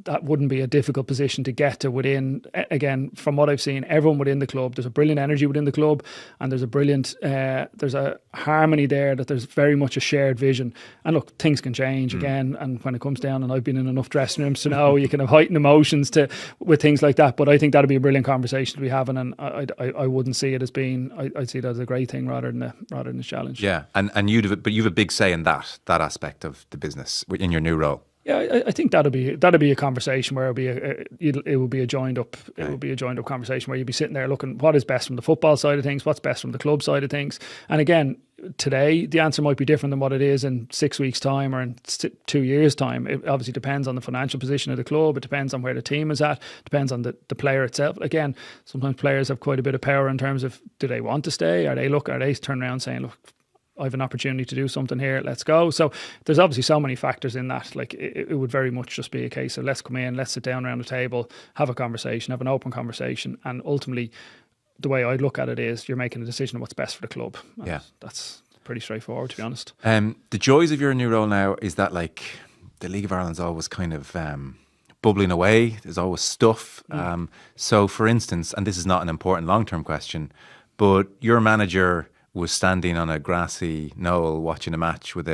that wouldn't be a difficult position to get to within. Again, from what I've seen, everyone within the club, there's a brilliant energy within the club, and there's a brilliant, there's a harmony there, that there's very much a shared vision. And look, things can change again, and when it comes down, and I've been in enough dressing rooms to know you can have heightened emotions with things like that. But I think that'd be a brilliant conversation to be having, and I wouldn't see it as being. I'd see it as a great thing rather than a challenge. Yeah, and you've a big say in that aspect of the business in your new role. Yeah, I think that'll be a conversation where it will be a joined up conversation where you'll be sitting there looking what is best from the football side of things, what's best from the club side of things. And again, today the answer might be different than what it is in 6 weeks' time or in 2 years' time. It obviously depends on the financial position of the club. It depends on where the team is at. It depends on the player itself. Again, sometimes players have quite a bit of power in terms of, do they want to stay? Are they turning around saying, look, I have an opportunity to do something here, let's go. So there's obviously so many factors in that. Like it would very much just be a case of, let's come in, let's sit down around the table, have a conversation, have an open conversation. And ultimately, the way I look at it is, you're making a decision on what's best for the club. And yeah, that's pretty straightforward, to be honest. The joys of your new role now is that, like, the League of Ireland's always kind of bubbling away. There's always stuff. So for instance, and this is not an important long-term question, but your manager was standing on a grassy knoll watching a match with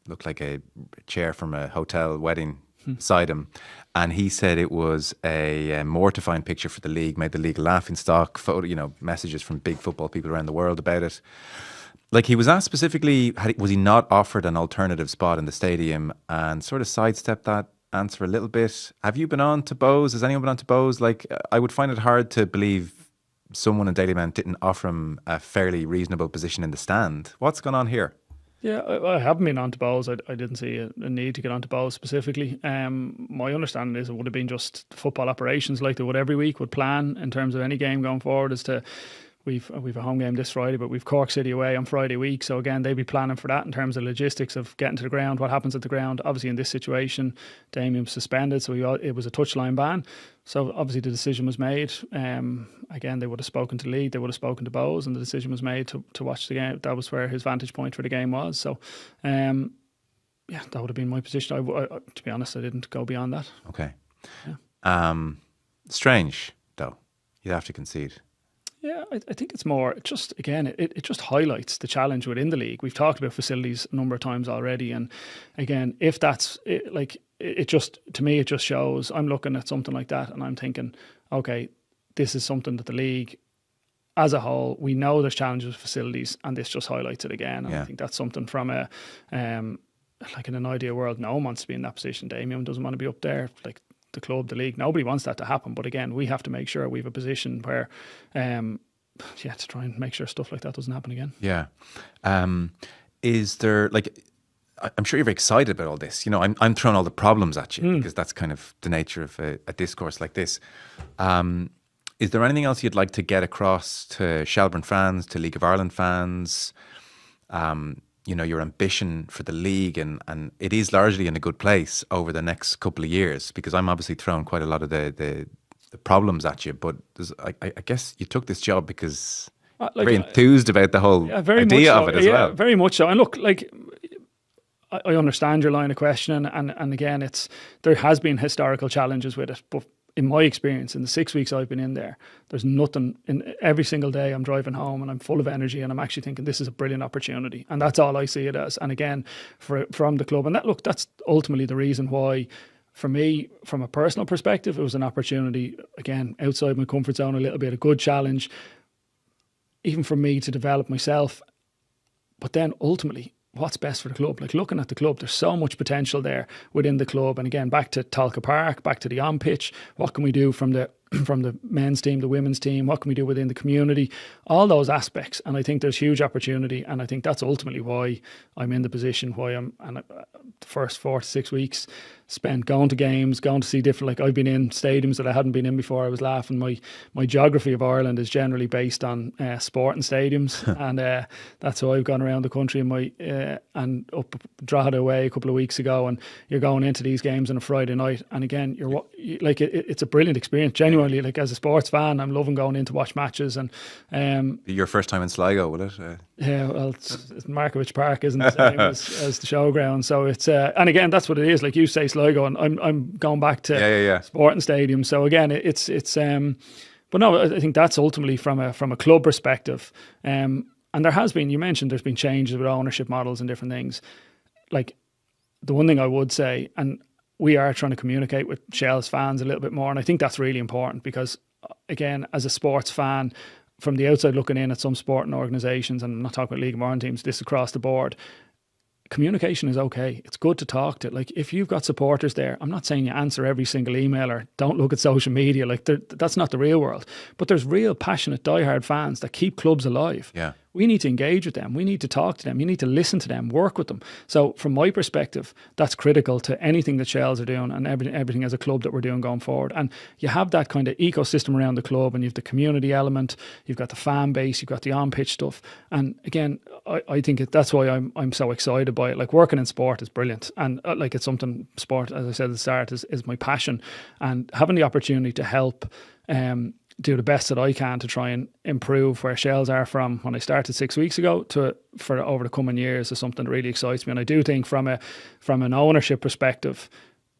looked like a chair from a hotel wedding beside him, and he said it was a mortifying picture for the league, made the league a laughing stock. Messages from big football people around the world about it. Like, he was asked specifically, was he not offered an alternative spot in the stadium, and sort of sidestepped that answer a little bit. Have you been on to Bowes? Has anyone been on to Bowes? Like, I would find it hard to believe someone in Daily Mount didn't offer him a fairly reasonable position in the stand. What's going on here? Yeah, I haven't been on to Bowes. I didn't see a need to get on to Bowes specifically. My understanding is it would have been just football operations like they would every week, would plan in terms of any game going forward as to, we've a home game this Friday, but we've Cork City away on Friday week. So again, they'd be planning for that in terms of logistics of getting to the ground, what happens at the ground. Obviously in this situation, Damien was suspended, so it was a touchline ban. So obviously the decision was made. Again, they would have spoken to League, they would have spoken to Bowes, and the decision was made to watch the game. That was where his vantage point for the game was. So, yeah, that would have been my position. To be honest, I didn't go beyond that. Okay. Yeah. Strange, though. You'd have to concede. Yeah, I think it's more just, again, it just highlights the challenge within the league. We've talked about facilities a number of times already, and again, if that's it just, to me, it just shows, I'm looking at something like that and I'm thinking, okay, this is something that the league as a whole, we know there's challenges with facilities, and this just highlights it again. And I think that's something from a like, in an ideal world, no one wants to be in that position. Damien doesn't want to be up there, like the club, the league, nobody wants that to happen. But again, we have to make sure we have a position where to try and make sure stuff like that doesn't happen again. Yeah. Is there, like, I'm sure you're very excited about all this. You know, I'm throwing all the problems at you because that's kind of the nature of a discourse like this. Is there anything else you'd like to get across to Shelbourne fans, to League of Ireland fans? You know, your ambition for the league, and it is largely in a good place over the next couple of years, because I'm obviously throwing quite a lot of the problems at you. But I guess you took this job because you're very enthused about the whole idea of it as well. Very much so. And look, like, I understand your line of questioning, and again, there has been historical challenges with it, but in my experience, in the 6 weeks I've been in there, there's nothing. In every single day I'm driving home and I'm full of energy, and I'm actually thinking this is a brilliant opportunity, and that's all I see it as. And again, from the club, and that's ultimately the reason why, for me, from a personal perspective, it was an opportunity, again, outside my comfort zone a little bit, a good challenge, even for me to develop myself. But then ultimately, what's best for the club? Like, looking at the club, there's so much potential there within the club. And again, back to Tolka Park, back to the on pitch, what can we do from the men's team, the women's team, what can we do within the community, all those aspects. And I think there's huge opportunity, and I think that's ultimately why I'm in the position, the first 4 to 6 weeks spent going to games, going to see different, like, I've been in stadiums that I hadn't been in before. I was laughing, my geography of Ireland is generally based on sport and stadiums, and that's how I've gone around the country and up Drogheda away a couple of weeks ago, and you're going into these games on a Friday night, and again, you're like, it's a brilliant experience, genuinely. Like, as a sports fan, I'm loving going in to watch matches. And your first time in Sligo, will it? Yeah, well, it's Markovich Park isn't the same as the showground, so it's it's and again, that's what it is. Like you say, Sligo, and I'm going back to sporting stadiums. So again, it's but no, I think that's ultimately from a club perspective. And there has been, you mentioned, there's been changes with ownership models and different things. Like the one thing I would say, and we are trying to communicate with Shell's fans a little bit more, and I think that's really important because, again, as a sports fan, from the outside looking in at some sporting organisations, and I'm not talking about League of Ireland teams, this across the board, communication is okay. It's good to talk to. Like, if you've got supporters there, I'm not saying you answer every single email or don't look at social media. Like, that's not the real world. But there's real passionate, diehard fans that keep clubs alive. Yeah. We need to engage with them. We need to talk to them. You need to listen to them, work with them. So from my perspective, that's critical to anything that Shells are doing and everything as a club that we're doing going forward. And you have that kind of ecosystem around the club, and you've the community element, you've got the fan base, you've got the on-pitch stuff. And again, I think that's why I'm so excited by it. Like, working in sport is brilliant. And like, it's something, sport, as I said at the start, is my passion. And having the opportunity to help do the best that I can to try and improve where Shells are from when I started 6 weeks ago for over the coming years is something that really excites me. And I do think from an ownership perspective,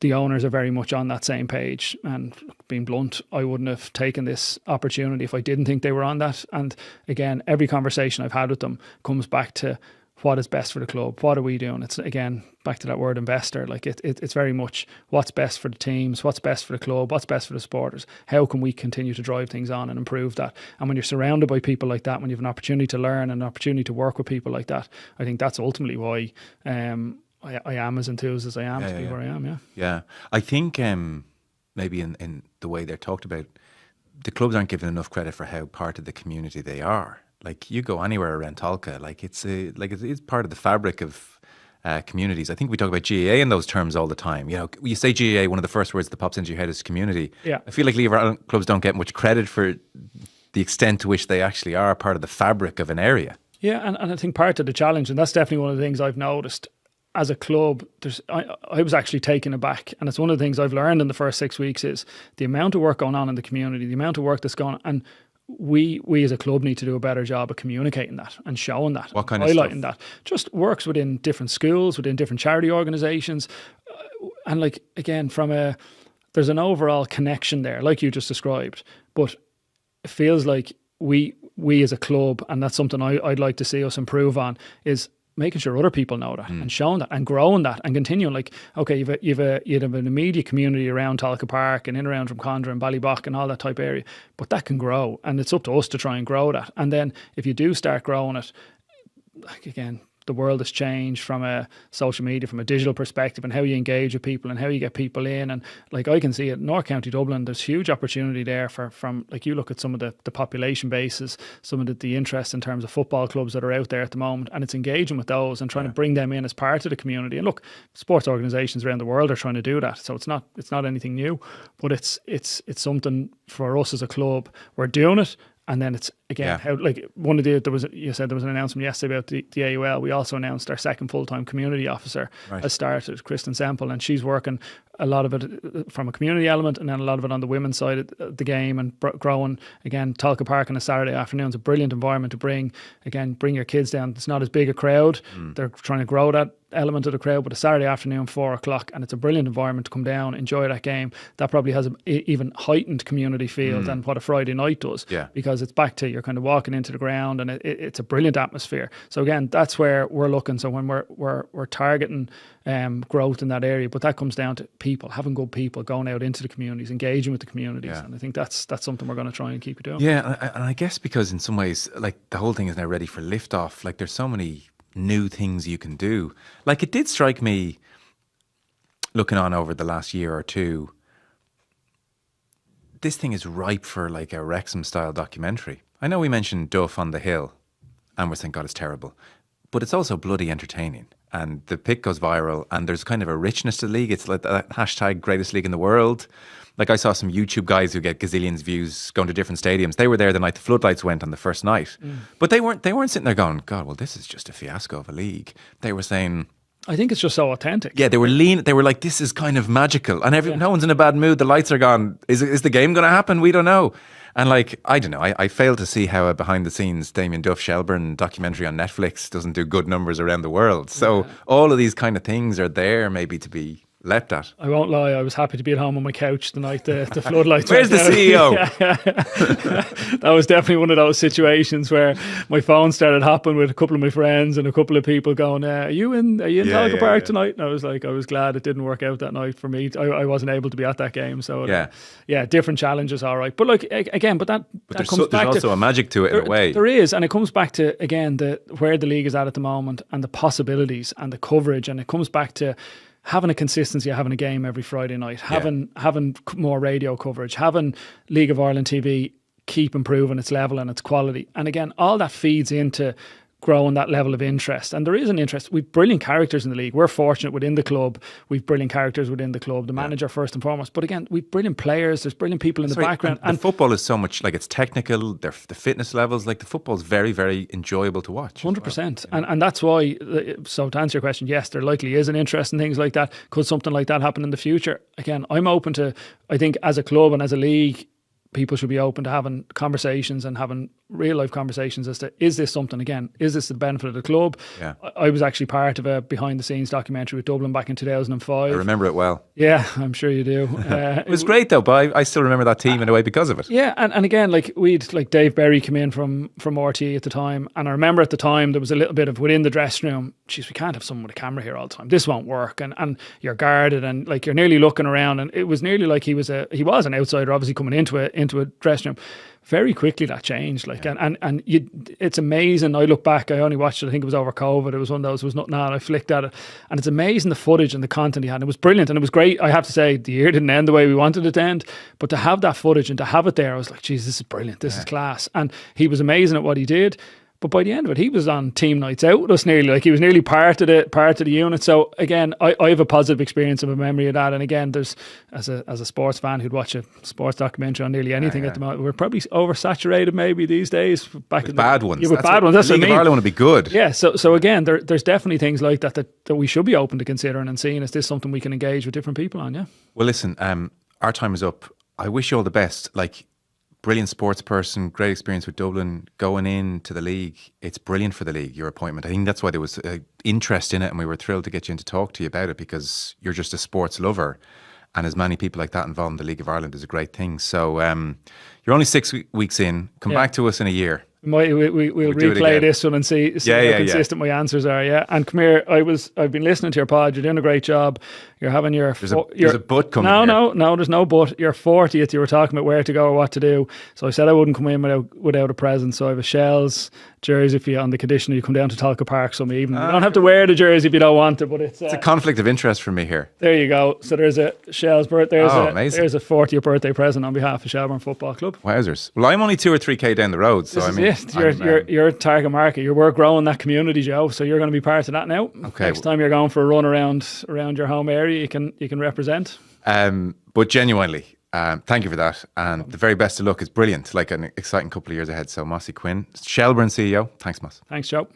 the owners are very much on that same page. And being blunt, I wouldn't have taken this opportunity if I didn't think they were on that. And again, every conversation I've had with them comes back to what is best for the club. What are we doing? It's, again, back to that word investor. Like, it's very much what's best for the teams, what's best for the club, what's best for the supporters. How can we continue to drive things on and improve that? And when you're surrounded by people like that, when you have an opportunity to learn and an opportunity to work with people like that, I think that's ultimately why I am as enthused as I am to be where I am. Yeah. I think maybe in the way they're talked about, the clubs aren't given enough credit for how part of the community they are. Like, you go anywhere around Tolka, like it's part of the fabric of communities. I think we talk about GAA in those terms all the time. You know, you say GAA, one of the first words that pops into your head is community. Yeah. I feel like League of Ireland clubs don't get much credit for the extent to which they actually are part of the fabric of an area. Yeah, and I think part of the challenge, and that's definitely one of the things I've noticed as a club, I was actually taken aback, and it's one of the things I've learned in the first 6 weeks is the amount of work going on in the community, the amount of work that's going on, and we as a club need to do a better job of communicating that and showing that, what kind of highlighting stuff? that. Just works within different schools, within different charity organisations, and like, again, there's an overall connection there, like you just described. But it feels like we as a club, and that's something I'd like to see us improve on, is making sure other people know that and showing that and growing that and continuing. Like, okay, you've an immediate community around Tolka Park and in around from Condra and Ballybock and all that type of area, but that can grow, and it's up to us to try and grow that. And then if you do start growing it, like, again, the world has changed from a social media, from a digital perspective, and how you engage with people and how you get people in. And like, I can see it, North County Dublin, there's huge opportunity there from like, you look at some of the population bases, some of the interest in terms of football clubs that are out there at the moment, and it's engaging with those and trying to bring them in as part of the community. And look, sports organisations around the world are trying to do that, so it's not anything new, but it's something for us as a club. We're doing it. And then it's, again, how, like, you said there was an announcement yesterday about the AUL. We also announced our second full-time community officer has started, Kristen Semple, and she's working a lot of it from a community element, and then a lot of it on the women's side of the game, and growing. Again, Tolka Park on a Saturday afternoon is a brilliant environment to bring your kids down. It's not as big a crowd. They're trying to grow that element of the crowd, but a Saturday afternoon, 4:00, and it's a brilliant environment to come down, enjoy that game. That probably has an even heightened community feel than what a Friday night does, because it's back to, you're kind of walking into the ground, and it's a brilliant atmosphere. So again, that's where we're looking. So when we're targeting growth in that area, but that comes down to people, having good people, going out into the communities, engaging with the communities, and I think that's something we're going to try and keep doing. Yeah, and I guess because in some ways, like, the whole thing is now ready for liftoff. Like, there's so many new things you can do. Like, it did strike me, looking on over the last year or two, this thing is ripe for like a Wrexham style documentary. I know we mentioned Duff on the Hill and we're saying, God, it's terrible, but it's also bloody entertaining, and the pic goes viral, and there's kind of a richness to the league. It's like that hashtag greatest league in the world. Like, I saw some YouTube guys who get gazillions views going to different stadiums. They were there the night the floodlights went on the first night. But they weren't sitting there going, God, well, this is just a fiasco of a league. They were saying, I think it's just so authentic. Yeah, they were lean. They were like, this is kind of magical. And no one's in a bad mood. The lights are gone. Is the game going to happen? We don't know. And like, I don't know. I fail to see how a behind the scenes Damian Duff Shelbourne documentary on Netflix doesn't do good numbers around the world. So all of these kind of things are there maybe to be leapt at. I won't lie, I was happy to be at home on my couch the night the floodlights Where's the CEO? That was definitely one of those situations where my phone started hopping with a couple of my friends and a couple of people going, are you in Tolka Park tonight? And I was like, I was glad it didn't work out that night for me. I wasn't able to be at that game. So different challenges, all right. But like, again, but that comes back there's also a magic to it in a way. There is, and it comes back to, again, where the league is at the moment and the possibilities and the coverage, and it comes back to having a consistency of having a game every Friday night, having more radio coverage, having League of Ireland TV keep improving its level and its quality. And again, all that feeds into growing that level of interest. And there is an interest. We've brilliant characters in the league. We're fortunate within the club. We've brilliant characters within the club. The manager first and foremost. But again, we've brilliant players. There's brilliant people in the background. And football is so much, like, it's technical. The fitness levels, like, the football is very, very enjoyable to watch. 100%. Well. And that's why, so to answer your question, yes, there likely is an interest in things like that. Could something like that happen in the future? Again, I'm open to, I think as a club and as a league, people should be open to having conversations and having real life conversations as to, is this something, again, is this the benefit of the club? Yeah. I was actually part of a behind the scenes documentary with Dublin back in 2005. I remember it well. Yeah, I'm sure you do. It was great though, but I still remember that team in a way because of it. Yeah, and again, like we'd like Dave Berry come in from RTE at the time, and I remember at the time there was a little bit of within the dressing room, geez, we can't have someone with a camera here all the time. This won't work, and you're guarded, and like you're nearly looking around, and it was nearly like he was an outsider, obviously coming into a dressing room. Very quickly that changed, like, and it's amazing. I look back, I only watched it, I think it was over COVID. It was one of those, was nothing on. I flicked at it, and it's amazing the footage and the content he had. And it was brilliant, and it was great. I have to say, the year didn't end the way we wanted it to end, but to have that footage and to have it there, I was like, geez, this is brilliant. This is class. And he was amazing at what he did. But by the end of it, he was on team nights out with us nearly. Like, he was nearly part of the unit. So again, I have a positive experience of a memory of that. And again, there's as a sports fan who'd watch a sports documentary on nearly anything at the moment, we're probably oversaturated maybe these days. With bad ones. Yeah, with bad ones. That's what I mean. League of Ireland want to be good. Yeah. So again, there's definitely things like that we should be open to considering and seeing, is this something we can engage with different people on? Yeah. Well, listen, our time is up. I wish you all the best. Like, brilliant sports person, great experience with Dublin, going into the league. It's brilliant for the league, your appointment. I think that's why there was interest in it, and we were thrilled to get you in to talk to you about it, because you're just a sports lover, and as many people like that involved in the League of Ireland is a great thing. So you're only 6 weeks in. Come back to us in a year. We'll replay this one and see how consistent my answers are. Yeah, and come here. I've been listening to your pod. You're doing a great job. You're having your there's a butt coming. No, there's no but. Your 40th. You were talking about where to go or what to do. So I said I wouldn't come in without a present. So I have a Shells jersey for you on the condition you come down to Tolka Park some evening. You don't have to wear the jersey if you don't want to, but it's a conflict of interest for me here. There you go. So there's a Shells birthday. Amazing. There's a 40th birthday present on behalf of Shelbourne Football Club. Wowzers. Well, I'm only 2 or 3k down the road, so you're target market. We're growing that community, Joe. So you're going to be part of that now. Okay. Next time you're going for a run around your home area, you can represent. But genuinely, thank you for that, and the very best of luck. Is brilliant. Like, an exciting couple of years ahead. So Mossy Quinn, Shelbourne CEO. Thanks, Moss. Thanks, Joe.